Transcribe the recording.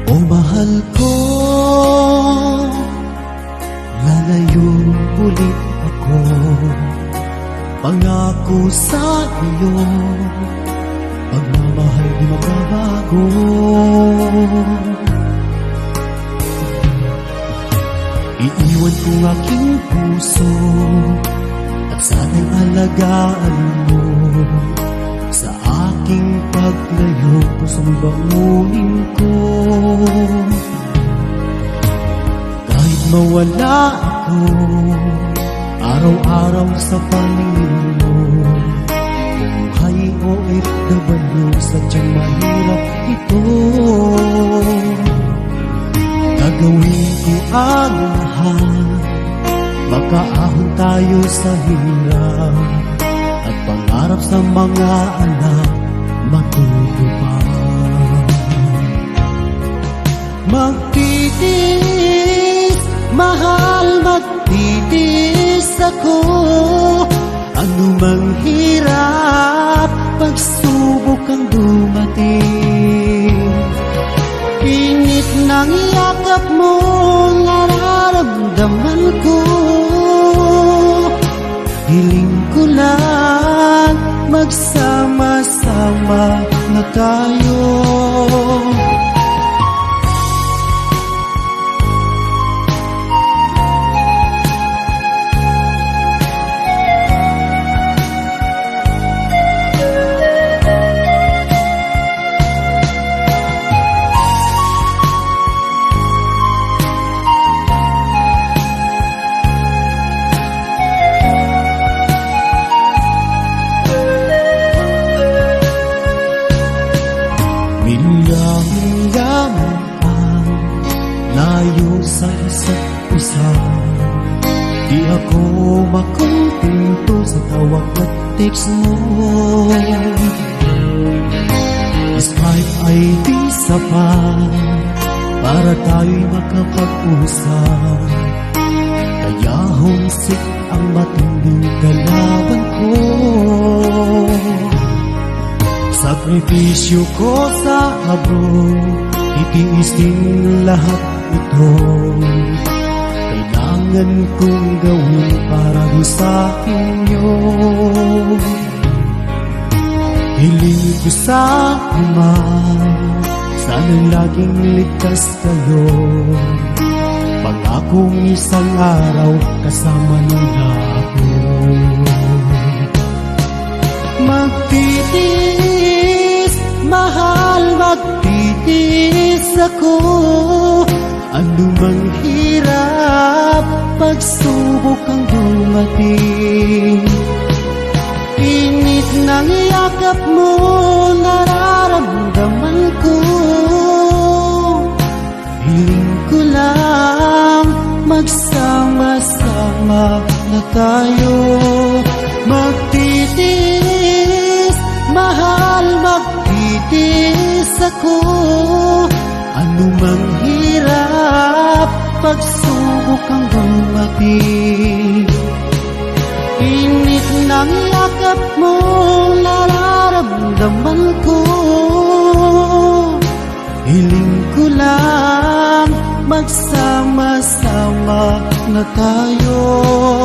O mahal ko, lalayo ulit ako. Pangako sa iyo, pagmamahal di magbabago. Iiwan ko aking puso at sana'y alagaan mo. Sa aking paglayo, pusong bangunin ko. Kahit mawala ako, araw-araw sa paningin mo. Buhay o OFW, sadyang mahirap ito. Gagawin ko ang lahat, makaahon tayo sa hirap, at pangarap sa mga anak matutupad. Magtitiis, mahal, magtitiis ako. Ano mang hirap, pagsubok ang dumating. Init ng yakap mo, nararamdaman ko. Hiling ko lang, magsama-sama na tayo. Milya-milya mo ang layo sa isa't isa. Di ako makontento sa tawag at text mo. Skype ay di sapat para tayo'y makapag-usap. Kaya homesick ang matinding kalaban ko. Sakripisyo ko sa abroad, itiis din lahat ito. Kailangan kong gawin para sa inyo. Hiling ko sa Ama, sana'y laging ligtas kayo. Pangakong isang araw kasama nila ako. Magtitiis, mahal, magtitiis ako. Ano mang hirap, pagsubok ang dumating. Init ng yakap mo, nararamdaman ko. Hiling ko lang, magsama-sama na tayo. Magtitiis, mahal, magtitiis ako. Ano mang hirap, pagsubok ang dumating. Init ng yakap mo, nararamdaman ko. Hiling ko lang, magsama-sama na tayo.